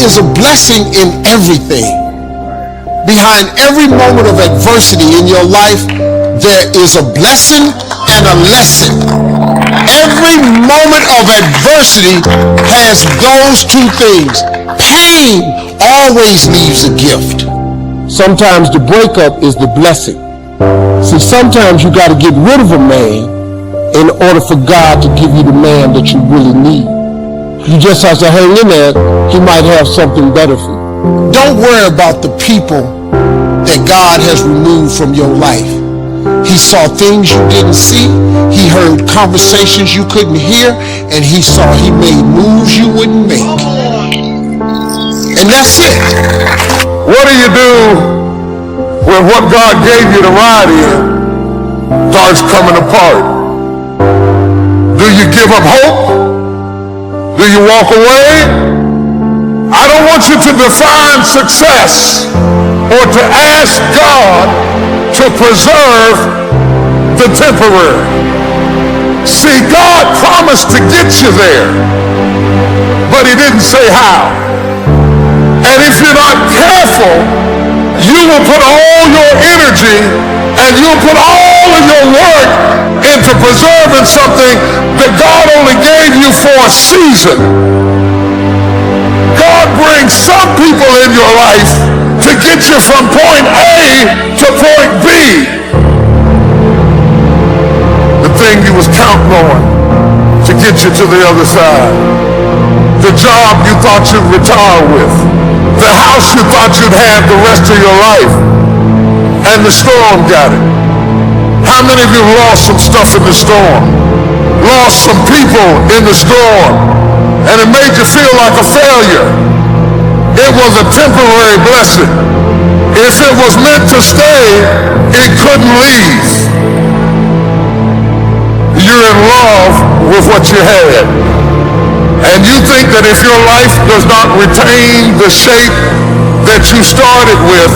is a blessing in everything. Behind every moment of adversity in your life, there is a blessing and a lesson. Every moment of adversity has those two things. Pain always leaves a gift. Sometimes the breakup is the blessing. See, sometimes you got to get rid of a man in order for God to give you the man that you really need. You just have to hang in there. He might have something better for you. Don't worry about the people that God has removed from your life. He saw things you didn't see. He heard conversations you couldn't hear. And he made moves you wouldn't make. And that's it. What do you do when what God gave you to ride in starts coming apart? Do you give up hope? Do you walk away? I don't want you to define success or to ask God to preserve the temporary. See, God promised to get you there, but he didn't say how. And if you're not careful, you will put all your energy and you'll put all of your work into preserving something that God only gave you for a season. God brings some people in your life to get you from point A to point B. The thing you was counting on to get you to the other side. The job you thought you'd retire with. The house you thought you'd have the rest of your life. And the storm got it. How many of you lost some stuff in the storm? Lost some people in the storm. And it made you feel like a failure. It was a temporary blessing. If it was meant to stay, it couldn't leave. You're in love with what you had. And you think that if your life does not retain the shape that you started with,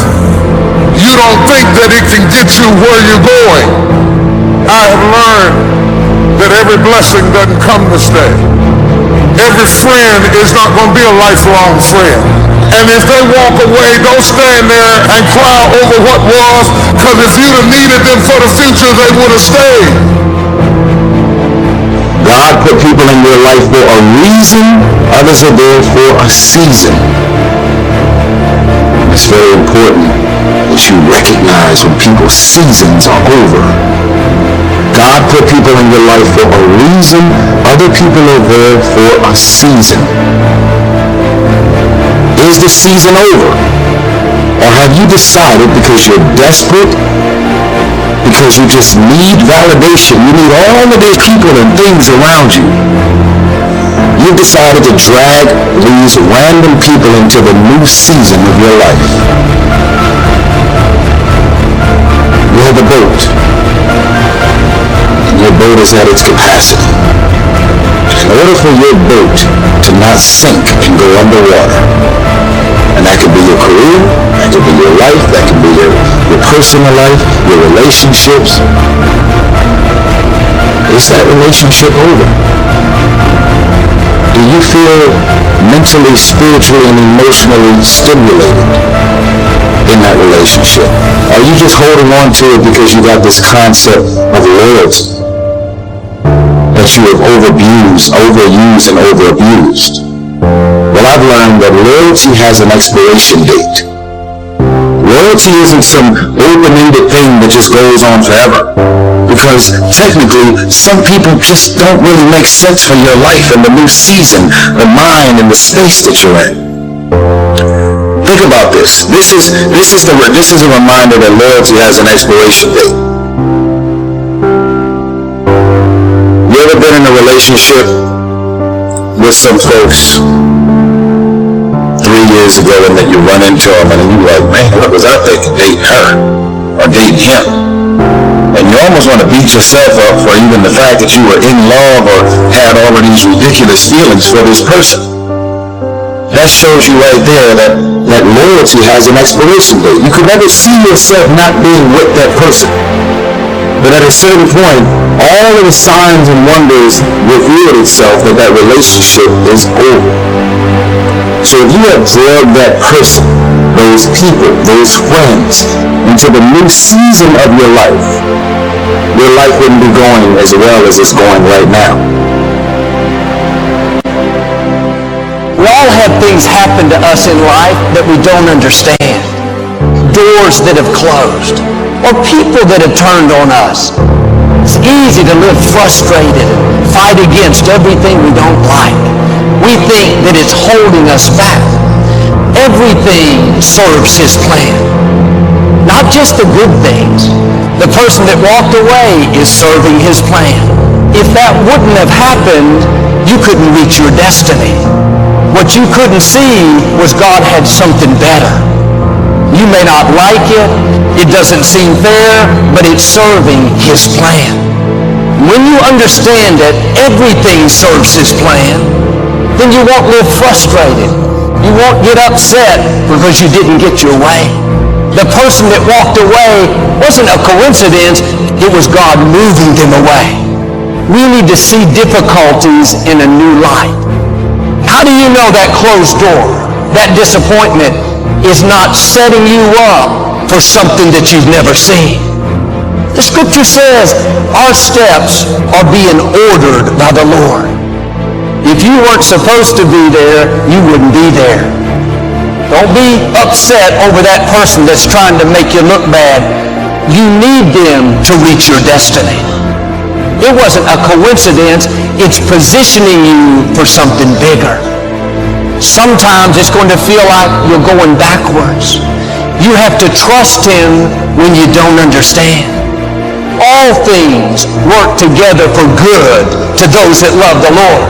you don't think that it can get you where you're going. I have learned that every blessing doesn't come to stay. Every friend is not going to be a lifelong friend. And if they walk away, don't stand there and cry over what was, because if you'd have needed them for the future, they would have stayed. God put people in your life for a reason. Others are there for a season. It's very important that you recognize when people's seasons are over. God put people in your life for a reason. Other people are there for a season. Is the season over? Or have you decided because you're desperate, because you just need validation, you need all of these people and things around you, you've decided to drag these random people into the new season of your life? You have a boat, and your boat is at its capacity. In order for your boat to not sink and go underwater, and that could be your career, that could be your life, that could be your personal life, your relationships. Is that relationship over? Do you feel mentally, spiritually, and emotionally stimulated in that relationship? Are you just holding on to it because you got this concept of loyalty that you have overused and overabused? Well, I've learned that loyalty has an expiration date. Loyalty isn't some open-ended thing that just goes on forever. Because technically, some people just don't really make sense for your life and the new season, the mind and the space that you're in. Think about this. This is a reminder that loyalty has an expiration date. You ever been in a relationship with some folks 3 years ago, and then you run into them and you're like, man, what was I thinking, dating her or dating him? And you almost want to beat yourself up for even the fact that you were in love or had all of these ridiculous feelings for this person. That shows you right there that loyalty has an expiration date. You could never see yourself not being with that person. But at a certain point, all of the signs and wonders revealed itself that that relationship is over. So if you have drugged that person, those people, those friends, into the new season of your life wouldn't be going as well as it's going right now. We all have things happen to us in life that we don't understand. Doors that have closed, or people that have turned on us. It's easy to live frustrated and fight against everything we don't like. We think that it's holding us back. Everything serves his plan. Not just the good things. The person that walked away is serving his plan. If that wouldn't have happened, you couldn't reach your destiny. What you couldn't see was God had something better. You may not like it, it doesn't seem fair, but it's serving his plan. When you understand that everything serves his plan, then you won't live frustrated. You won't get upset because you didn't get your way. The person that walked away wasn't a coincidence, it was God moving them away. We need to see difficulties in a new light. How do you know that closed door, that disappointment, is not setting you up for something that you've never seen? The scripture says our steps are being ordered by the Lord. If you weren't supposed to be there, you wouldn't be there. Don't be upset over that person that's trying to make you look bad. You need them to reach your destiny. It wasn't a coincidence. It's positioning you for something bigger. Sometimes it's going to feel like you're going backwards. You have to trust him when you don't understand. All things work together for good to those that love the Lord.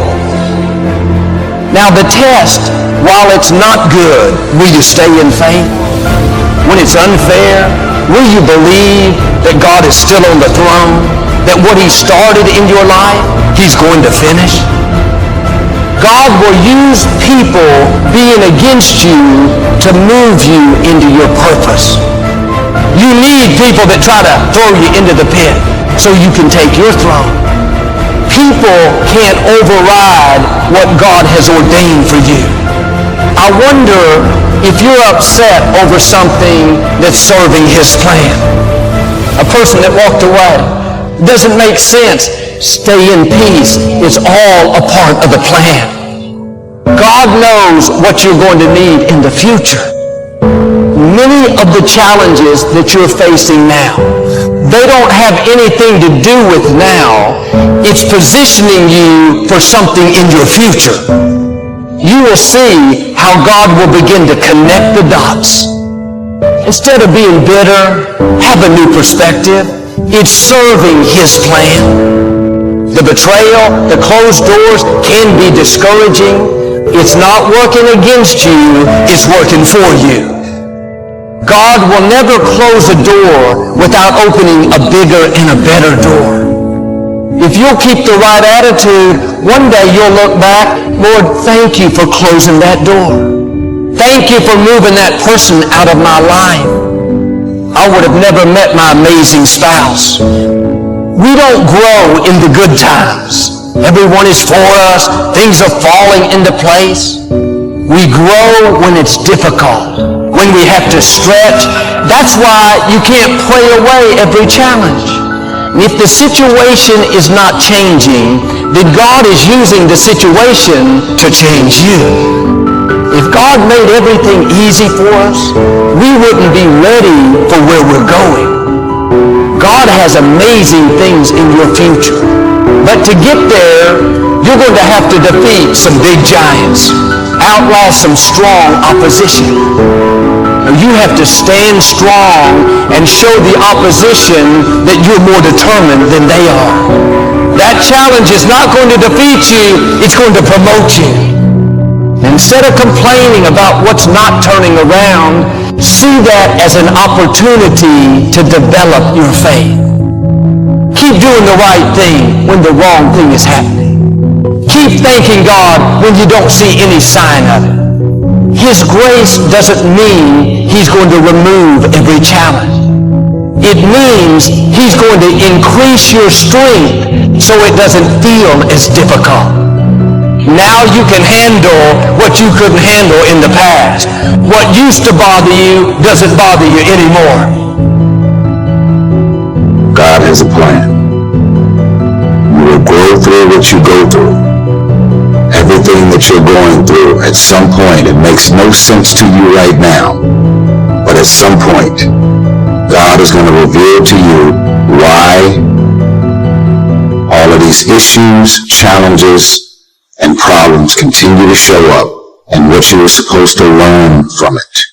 Now the test, while it's not good, will you stay in faith? When it's unfair, will you believe that God is still on the throne? That what he started in your life, he's going to finish? God will use people being against you to move you into your purpose. You need people that try to throw you into the pit so you can take your throne. People can't override what God has ordained for you. I wonder if you're upset over something that's serving his plan. A person that walked away. Doesn't make sense. Stay in peace. It's all a part of the plan. God knows what you're going to need in the future. Many of the challenges that you're facing now, they don't have anything to do with now. It's positioning you for something in your future. You will see how God will begin to connect the dots. Instead of being bitter, have a new perspective. It's serving his plan. The betrayal, the closed doors can be discouraging. It's not working against you, it's working for you. God will never close a door without opening a bigger and a better door. If you'll keep the right attitude, one day you'll look back, Lord, thank you for closing that door. Thank you for moving that person out of my life. I would have never met my amazing spouse. We don't grow in the good times. Everyone is for us. Things are falling into place. We grow when it's difficult, when we have to stretch. That's why you can't pray away every challenge. If the situation is not changing, then God is using the situation to change you. If God made everything easy for us, we wouldn't be ready for where we're going. God has amazing things in your future. But to get there, you're going to have to defeat some big giants, outlast some strong opposition. You have to stand strong and show the opposition that you're more determined than they are. That challenge is not going to defeat you, it's going to promote you. Instead of complaining about what's not turning around, see that as an opportunity to develop your faith. Keep doing the right thing when the wrong thing is happening. Keep thanking God when you don't see any sign of it. His grace doesn't mean he's going to remove every challenge. It means he's going to increase your strength so it doesn't feel as difficult. Now you can handle what you couldn't handle in the past. What used to bother you doesn't bother you anymore. God has a plan. You will grow through what you go through. Everything that you're going through, at some point, it makes no sense to you right now. But at some point, God is going to reveal to you why all of these issues, challenges, and problems continue to show up and what you were supposed to learn from it.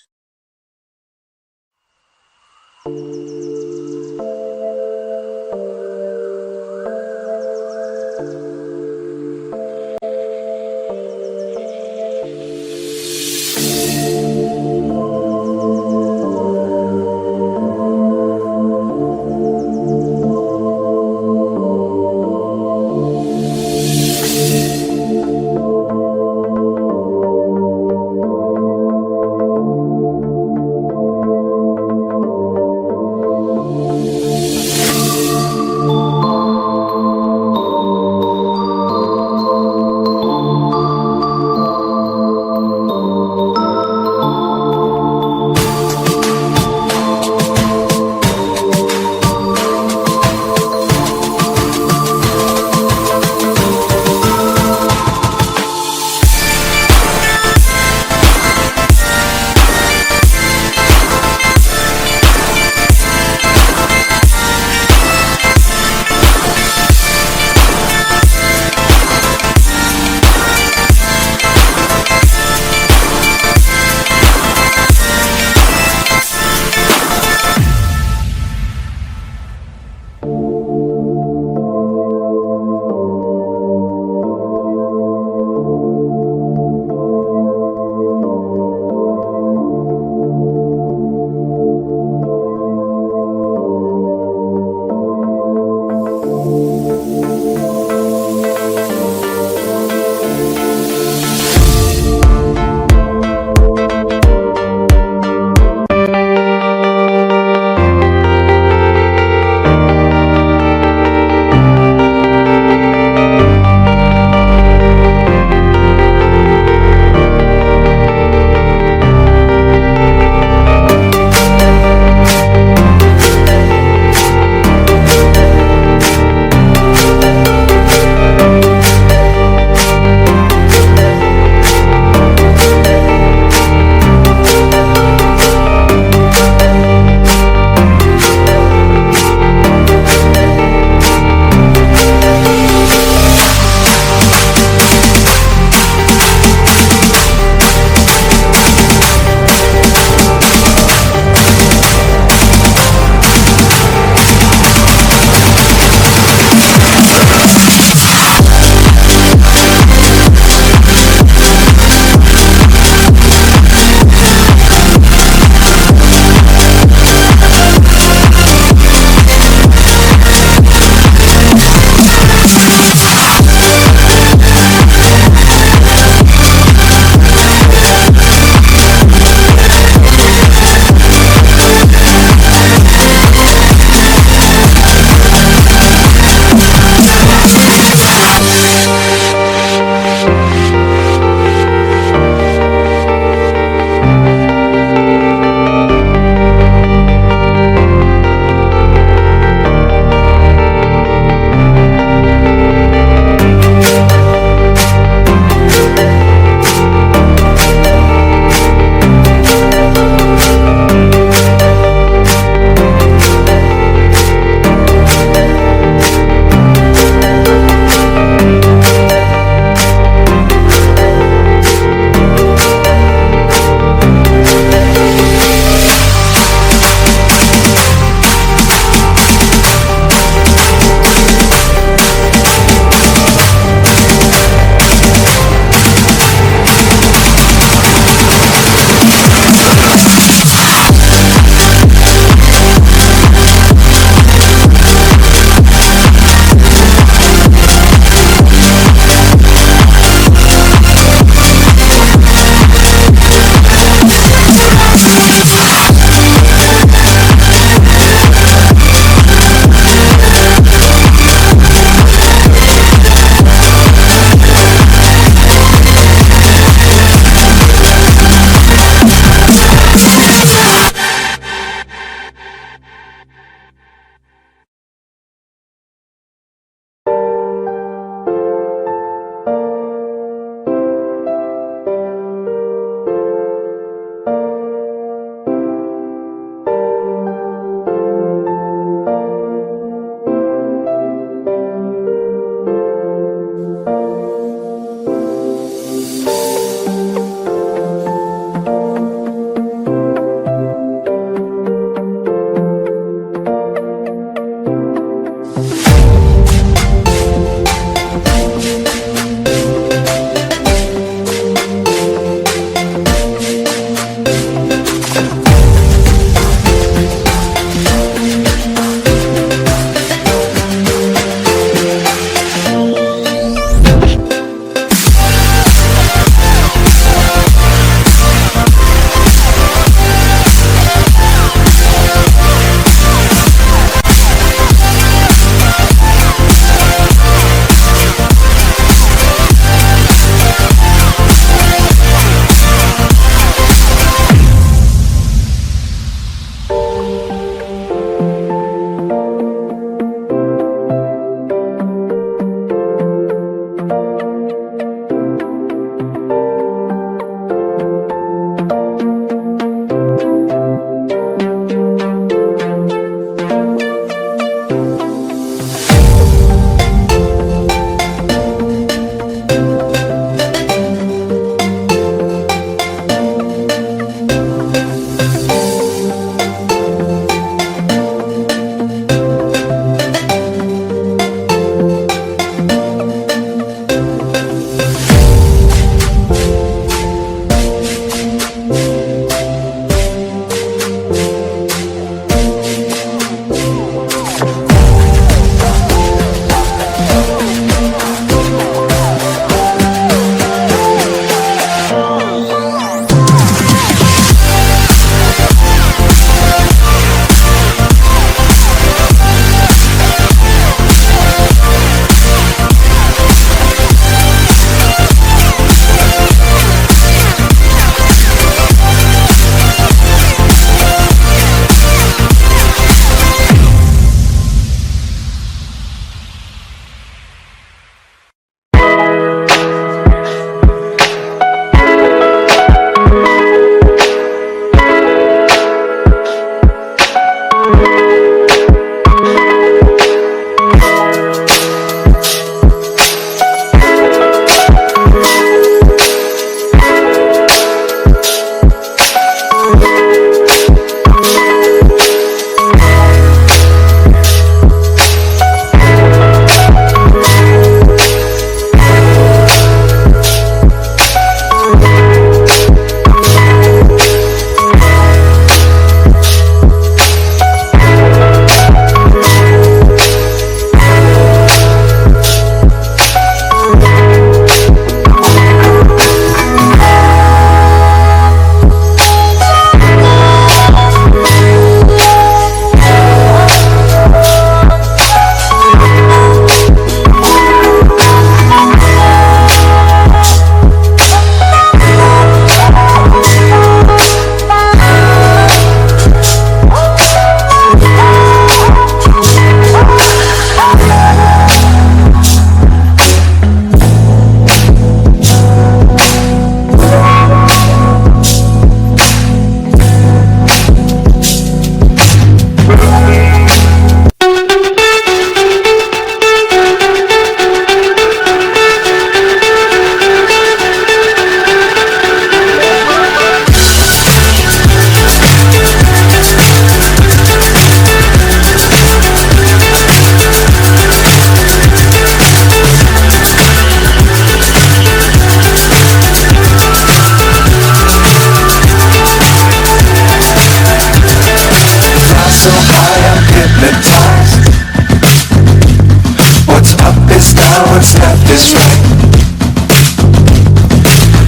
left is right.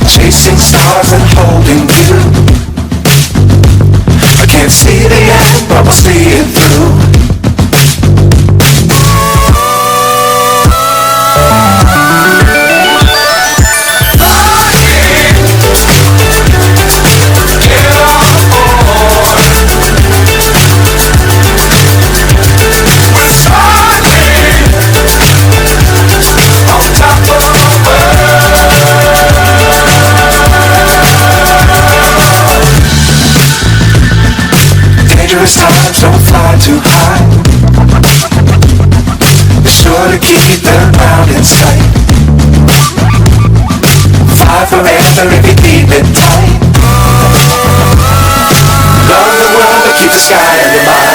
Chasing stars and holding you. I can't see the end, but we'll see it through. Dangerous times, don't fly too high. Be sure to keep the ground in sight. Fly forever if you keep it tight. Love the world, but keep the sky in your mind.